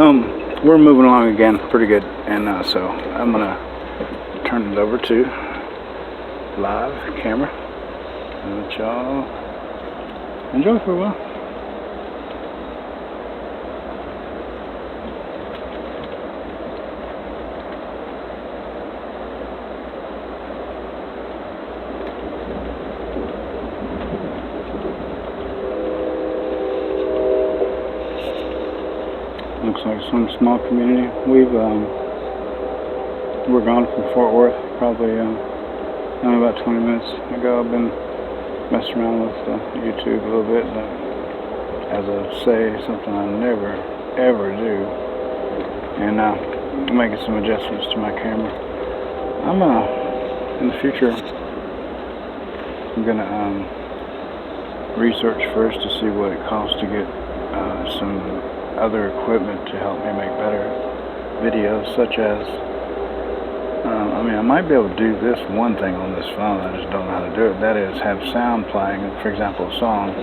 We're moving along again pretty good, and so I'm gonna turn it over to live camera and let y'all enjoy for a while. Looks like some small community. We're gone from Fort Worth probably only about 20 minutes ago. I've been messing around with YouTube a little bit, as I say, something I never ever do, and making some adjustments to my camera. I'm in the future, I'm gonna research first to see what it costs to get some other equipment to help me make better videos, such as I might be able to do this one thing on this phone. I just don't know how to do it. That is, have sound playing, for example, a song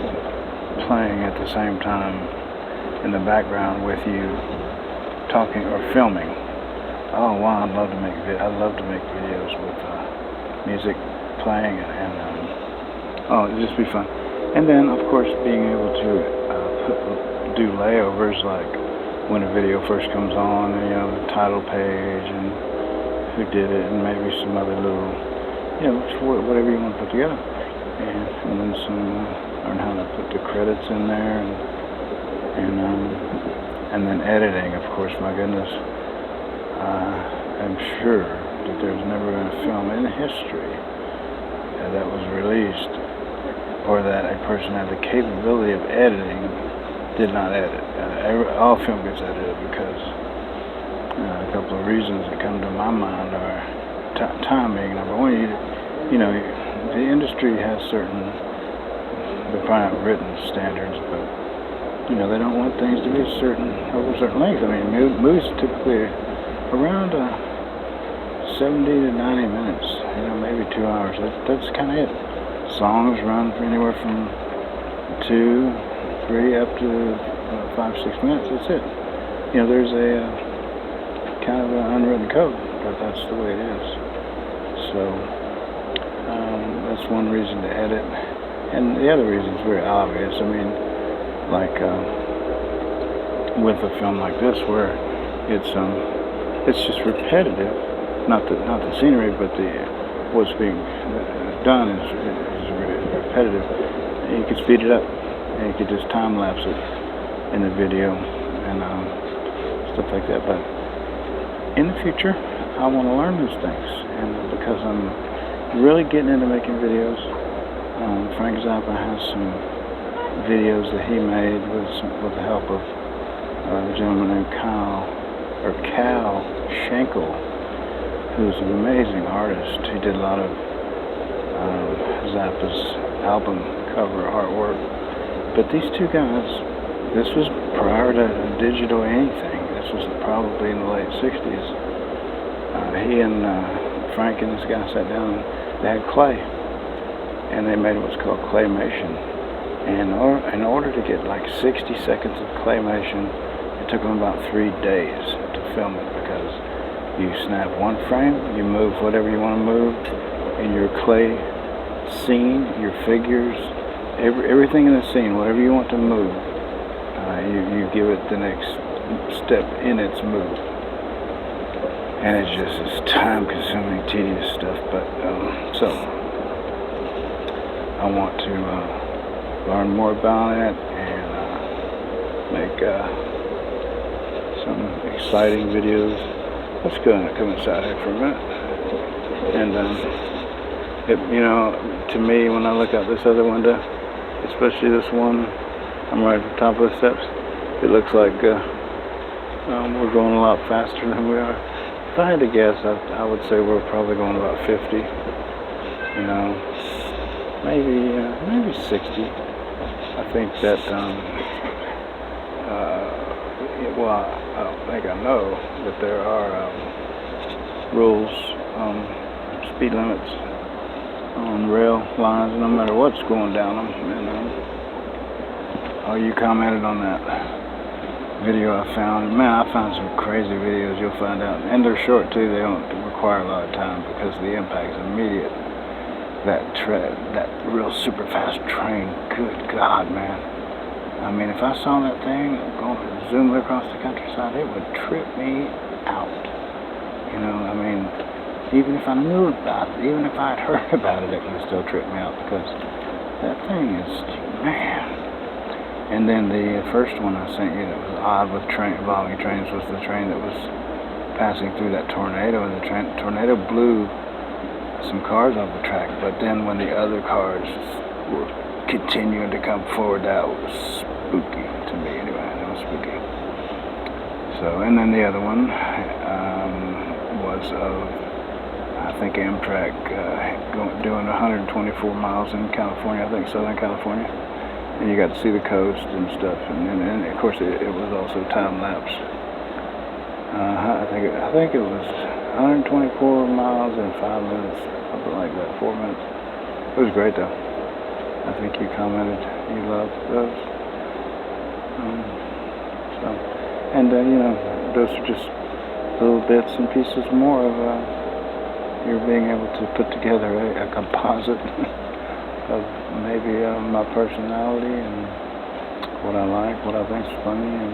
playing at the same time in the background with you talking or filming. Oh wow, I'd love to make videos with music playing and it'd just be fun. And then of course being able to do layovers, like when a video first comes on, and the title page and who did it, and maybe some other little, whatever you want to put together, and then learn how to put the credits in there, and then editing. Of course, my goodness, I'm sure that there's never been a film in history that was released, or that a person had the capability of editing did not edit. All film gets edited because a couple of reasons that come to my mind are timing. Number one, the industry has certain, they're probably not written standards, but they don't want things to be over a certain length. I mean, movies are typically around 70 to 90 minutes, maybe 2 hours. That's kind of it. Songs run for anywhere from 2, 3 up to 5-6 minutes. That's it. There's a kind of an unwritten code, but that's the way it is. So that's one reason to edit, and the other reason is very obvious. I mean, like with a film like this, where it's just repetitive. Not the scenery, but what's being done is repetitive. And you can speed it up, and you could just time lapse it in the video and stuff like that. But in the future, I want to learn these things, and because I'm really getting into making videos. Frank Zappa has some videos that he made with the help of a gentleman named Cal Schenkel, who's an amazing artist. He did a lot of Zappa's album cover artwork. But these two guys, this was prior to digital anything. This was probably in the late 60s. He and Frank and this guy sat down and they had clay. And they made what's called claymation. And in order to get like 60 seconds of claymation, it took them about 3 days to film it, because you snap one frame, you move whatever you want to move in your clay scene, your figures, everything in the scene, whatever you want to move, you give it the next step in its move. And it's just this time-consuming, tedious stuff. But so I want to learn more about it and make some exciting videos. Let's go and come inside here for a minute. And to me, when I look out this other window, especially this one, I'm right at the top of the steps. It looks like we're going a lot faster than we are. If I had to guess, I would say we're probably going about 50. Maybe 60. I think that I don't think I know that there are rules, speed limits on rail lines, no matter what's going down them. And you commented on that. video I found. Man, I found some crazy videos. You'll find out, and they're short too. They don't require a lot of time because the impact's immediate. That real super fast train. Good God, man! I mean, if I saw that thing going zooming across the countryside, it would trip me out. You know, I mean, even if I knew about it, even if I had heard about it, it would still trip me out because that thing is, man. And then the first one I sent you that was odd with involving trains was the train that was passing through that tornado, and the tornado blew some cars off the track, but then when the other cars were continuing to come forward, that was spooky to me anyway. That was spooky. So, and then the other one was of, I think, Amtrak doing 124 miles in California, I think Southern California, and you got to see the coast and stuff, and of course it was also time lapse. I think it was 124 miles in 5 minutes, something like that, 4 minutes. It was great though. I think you commented you loved those. You know, those are just little bits and pieces more of you're being able to put together a composite of maybe my personality and what I like, what I think's funny, and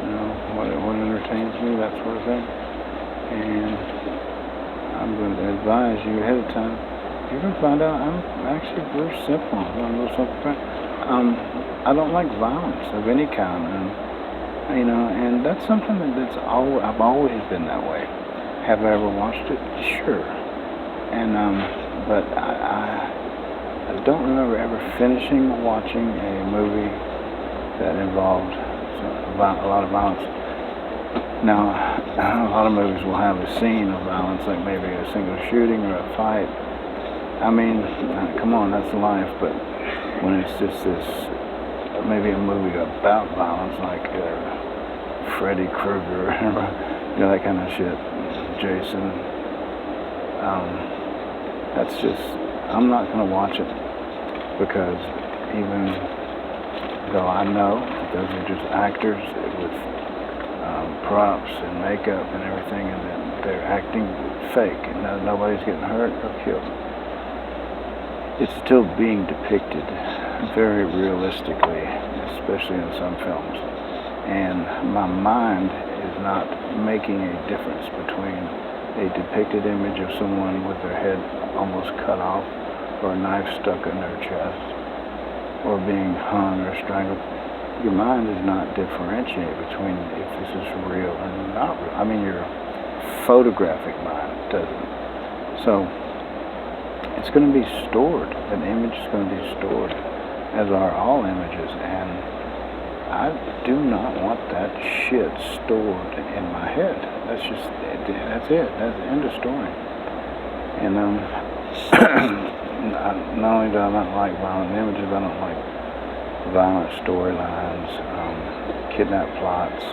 you know, what entertains me, that sort of thing. And I'm going to advise you ahead of time. You're going to find out I'm actually very simple. I'm a little simple. I don't like violence of any kind, and you know, and that's something I've always been that way. Have I ever watched it? Sure. And but I don't remember ever finishing watching a movie that involved a lot of violence. Now, a lot of movies will have a scene of violence, like maybe a single shooting or a fight. I mean, come on, that's life. But when it's just this, maybe a movie about violence, like Freddy Krueger, you know, that kind of shit, Jason. That's just, I'm not going to watch it because even though I know that those are just actors with props and makeup and everything, and that they're acting fake and nobody's getting hurt or killed, it's still being depicted very realistically, especially in some films. And my mind is not making a difference between a depicted image of someone with their head almost cut off, or a knife stuck in their chest, or being hung or strangled. Your mind does not differentiate between if this is real and not real. I mean, your photographic mind doesn't. So it's going to be stored. An image is going to be stored, as are all images, and I do not want that shit stored in my head. That's it. That's the end of story. And not only do I not like violent images, I don't like violent storylines, kidnap plots,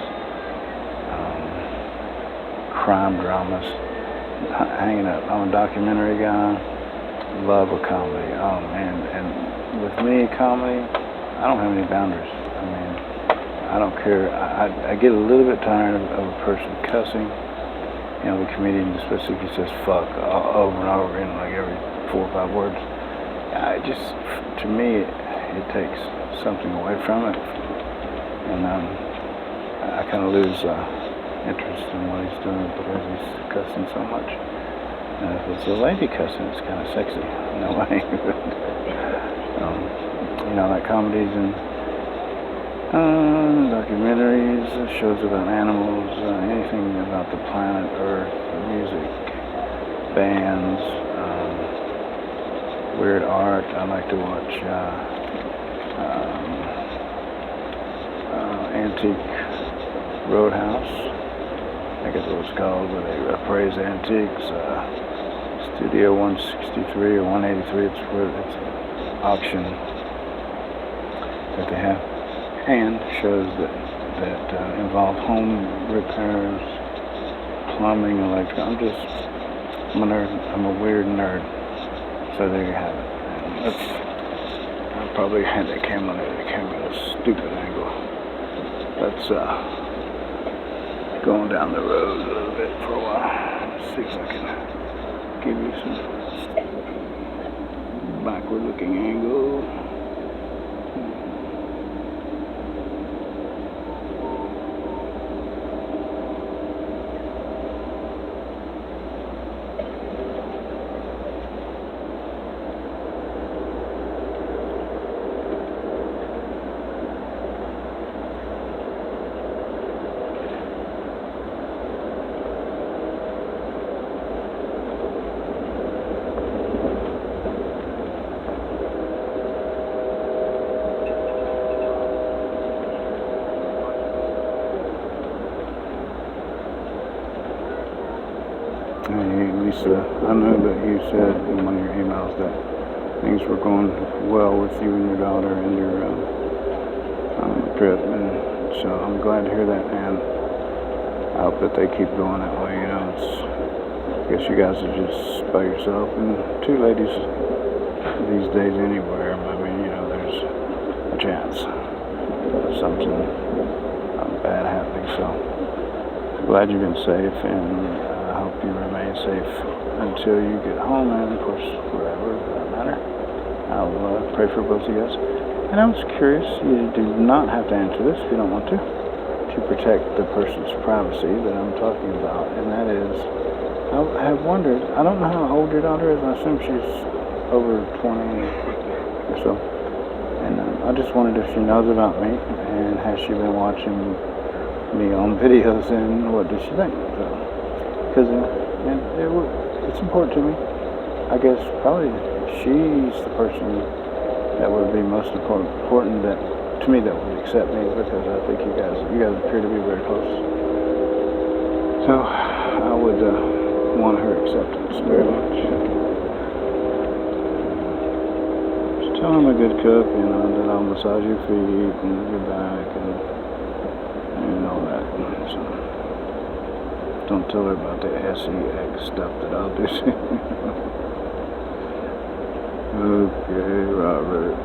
crime dramas. Hanging up. I'm a documentary guy. Love a comedy. And with me, comedy, I don't have any boundaries. I mean, I don't care. I get a little bit tired of a person cussing. You know, the comedian, especially if he says fuck over and over again, like every 4 or 5 words. To me, it takes something away from it. And I kind of lose interest in what he's doing because he's cussing so much. And if it's a lady cussing, it's kind of sexy in a way. You know, like comedies and documentaries, shows about animals, anything about the planet Earth, music, bands, weird art. I like to watch Antique Roadhouse. I guess what it's called, where they appraise antiques. Studio 163 or 183. It's an auction that they have, and shows that involve home repairs, plumbing, electrical. I'm a nerd. I'm a weird nerd. So there you have it. And I probably had that camera at a stupid angle. let's go on down the road a little bit for a while. Let's see if I can give you some backward looking angle. Lisa, I know that you said in one of your emails that things were going well with you and your daughter and your trip, and so I'm glad to hear that, and I hope that they keep going that way. I guess you guys are just by yourself, and two ladies these days anywhere. I mean, there's a chance of something bad happening, so I'm glad you've been safe, and I hope you remain safe until you get home, and of course, wherever, for that matter. I'll pray for both of you guys. And I was curious, you do not have to answer this if you don't want to protect the person's privacy that I'm talking about, and that is, I have wondered, I don't know how old your daughter is, I assume she's over 20 or so, and I just wondered if she knows about me, and has she been watching me on videos, and what does she think? Because it's important to me. I guess probably she's the person that would be most important that to me that would accept me, because I think you guys appear to be very close. So I would want her acceptance very much. Just tell I'm a good cook, that I'll massage your feet and your back and all that. So, don't tell her about the sex stuff that I'll do. Okay, Robert.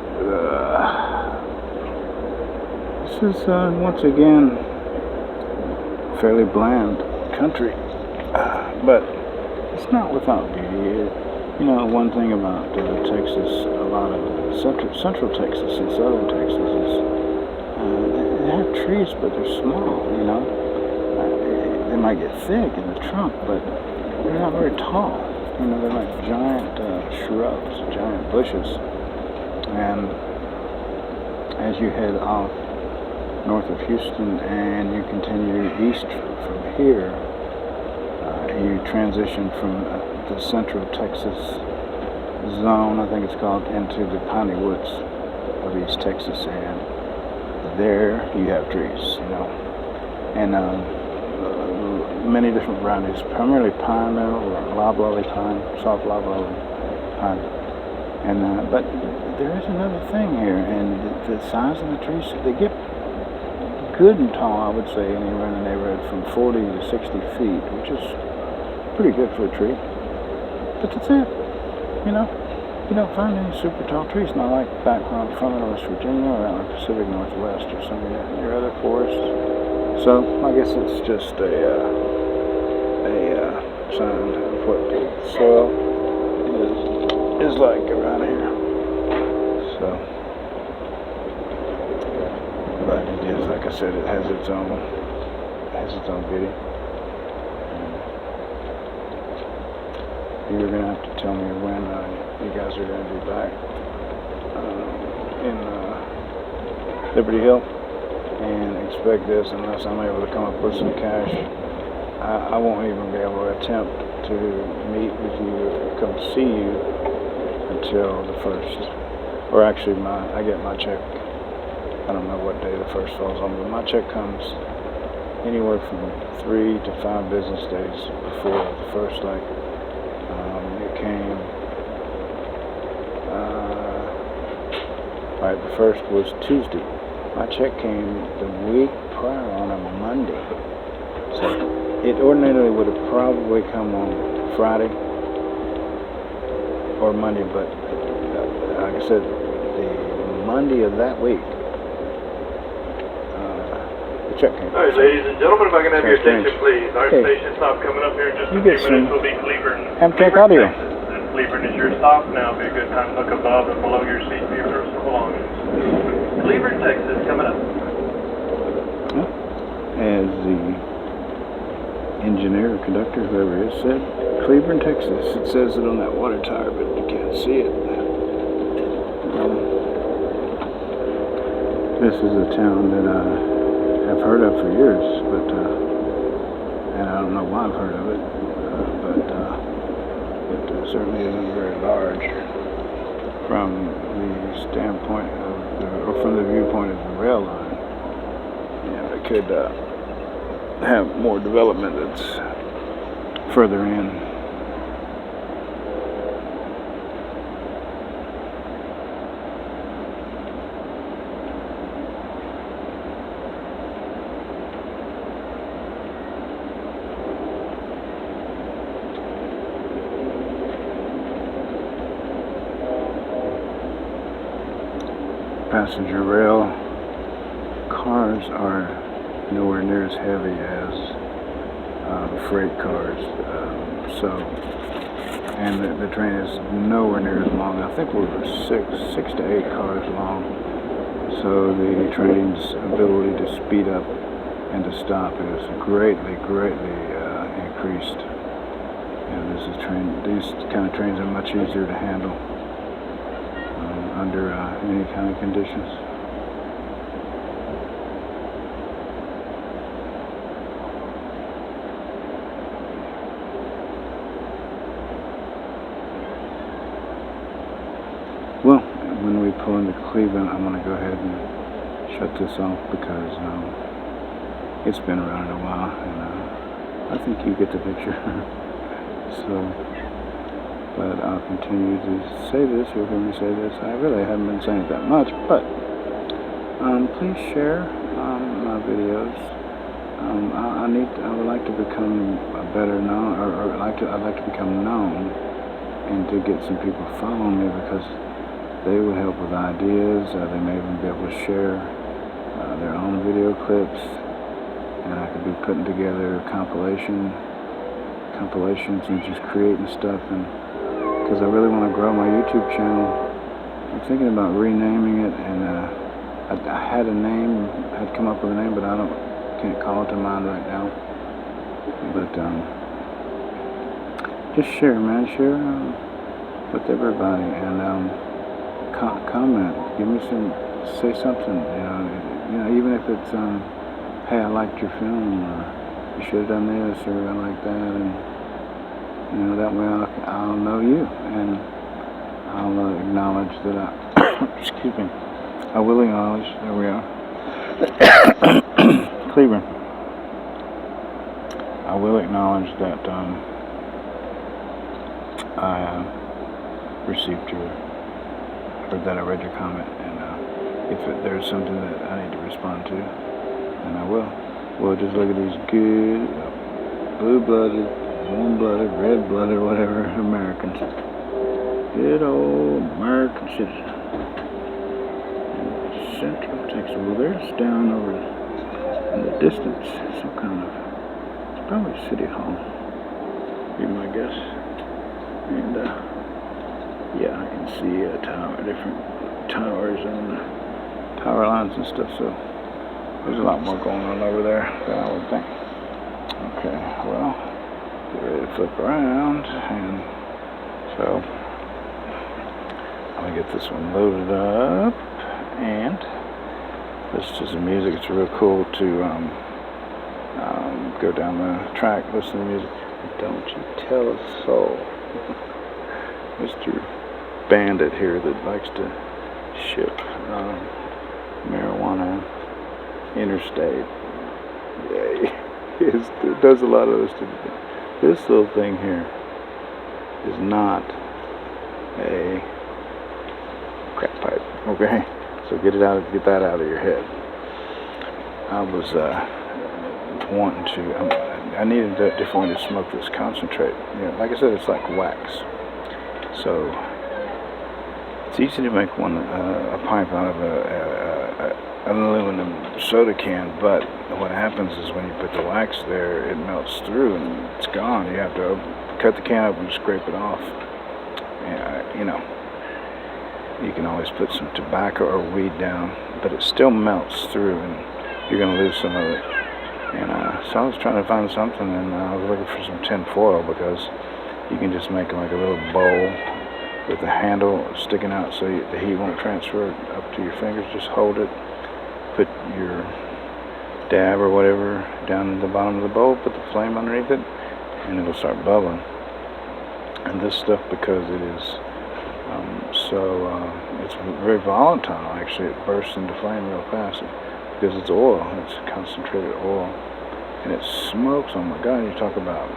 This is once again fairly bland country, but it's not without beauty. One thing about Texas, a lot of central Texas and southern Texas is they have trees, but they're small. They might get thick in the trunk, but they're not very tall. They're like giant shrubs, giant bushes. And as you head off north of Houston and you continue east from here, you transition from the central Texas zone, I think it's called, into the piney woods of East Texas. And there you have trees, and many different varieties, primarily pine or loblolly pine, soft loblolly pine. And but there is another thing here, and the size of the trees, they get good and tall, I would say, anywhere in the neighborhood from 40 to 60 feet, which is pretty good for a tree. But that's it, You don't find any super tall trees, not like back from West Virginia or out in the Pacific Northwest or some of your other forests. So I guess it's just a sign of what the soil is like around here. So, but it is, like I said, it has its own beauty. You're gonna have to tell me when you guys are gonna be back in Liberty Hill, and expect this unless I'm able to come up with some cash. I won't even be able to attempt to meet with you or come see you until the 1st. Or actually, I get my check, I don't know what day the 1st falls on, but my check comes anywhere from 3 to 5 business days before the 1st. It came, alright, the 1st was Tuesday. My check came the week prior on a Monday. So it ordinarily would have probably come on Friday or Monday, but like I said, the Monday of that week, the check. All right, ladies and gentlemen, if I can have your attention, please. Our Okay. station stop coming up here in just You a get few minutes some will be Cleveland. Amtrak Cleveland, audio. Texas. And Cleveland is your stop. Now would be a good time to look above and below your seat for your personal belongings. Cleveland, Texas, coming up. As the engineer or conductor, whoever it is, said, Cleveland, Texas. It says it on that water tower, but you can't see it. This is a town that I have heard of for years, but and I don't know why I've heard of it, but it certainly isn't very large from the standpoint of, or from the viewpoint of the rail line. Yeah, it could have more development that's further in. Passenger rail cars are nowhere near as heavy as freight cars, and the train is nowhere near as long. I think we were six to eight cars long, so the train's ability to speed up and to stop is greatly increased. And these kind of trains are much easier to handle under any kind of conditions. Well, when we pull into Cleveland, I'm going to go ahead and shut this off because it's been around a while, and I think you get the picture. But I'll continue to say this. You'll hear me say this. I really haven't been saying it that much, but please share my videos. I would like to become better known, or I'd like to become known, and to get some people following me because they would help with ideas. They may even be able to share their own video clips, and I could be putting together compilations and just creating stuff, and because I really want to grow my YouTube channel. I'm thinking about renaming it, and I had a name, had come up with a name, but can't call it to mind right now. But just share, man, share with everybody, and comment, give me say something, you know, even if it's hey, I liked your film, or you should have done this, or I like that, and that way I'll know you, and I'll acknowledge that excuse me, I will acknowledge, there we are, Cleveland, I will acknowledge that I received or that I read your comment, and if there's something that I need to respond to, then I will. Well, just look at these good, blue-blooded, warm-blooded, red-blooded, whatever, Americans. Good old American citizen. Central Texas. Well, there's down over in the distance some kind of, it's probably City Hall, be my guess. And yeah, I can see different towers and power lines and stuff, so there's a lot more going on over there than I would think. Okay, well, get ready to flip around, and so I'm gonna get this one loaded up, and listen to some music. It's real cool to go down the track, listen to music. Don't you tell a soul. Mr. Bandit here that likes to ship marijuana interstate. Yay. It does a lot of this. This little thing here is not a crack pipe, okay? So get that out of your head. I was wanting to, I needed a different way to smoke this concentrate. Like I said, it's like wax. So it's easy to make a pipe out of aluminum soda can, but what happens is when you put the wax there, it melts through and it's gone. You have to cut the can open and scrape it off. And, you know, you can always put some tobacco or weed down, but it still melts through and you're going to lose some of it. And so I was trying to find something, and I was looking for some tin foil, because you can just make like a little bowl with the handle sticking out so the heat won't transfer up to your fingers. Just hold it, put your dab or whatever down in the bottom of the bowl, put the flame underneath it, and it'll start bubbling. And this stuff, because it is it's very volatile, actually, it bursts into flame real fast because it's oil. It's concentrated oil, and it smokes. Oh my God! You talk about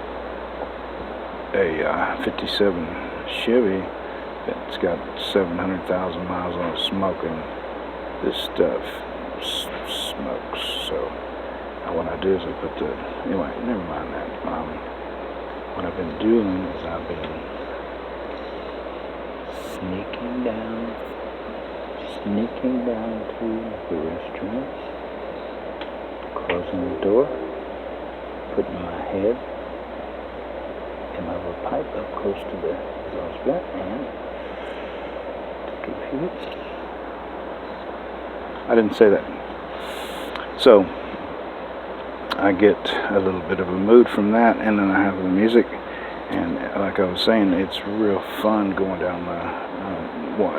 a 57 Chevy that's got 700,000 miles on it smoking. This stuff smokes. So what I do is I put the, anyway, never mind that. What I've been doing is I've been sneaking down to the restaurant, closing the door, putting my head and my little pipe up close to the exhaust vent, and take a few hits. I didn't say that. So I get a little bit of a mood from that, and then I have the music, and like I was saying, it's real fun going down the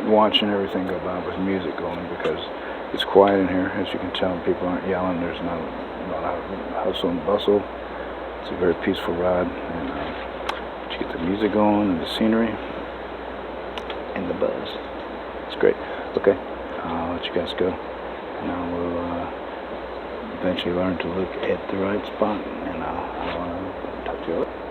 watching everything go by with music going, because it's quiet in here. As you can tell, people aren't yelling. There's not a lot of hustle and bustle. It's a very peaceful ride, and you get the music going and the scenery and the buzz. It's great. Okay, I'll let you guys go, and I will eventually learn to look at the right spot, and I'll talk to you later.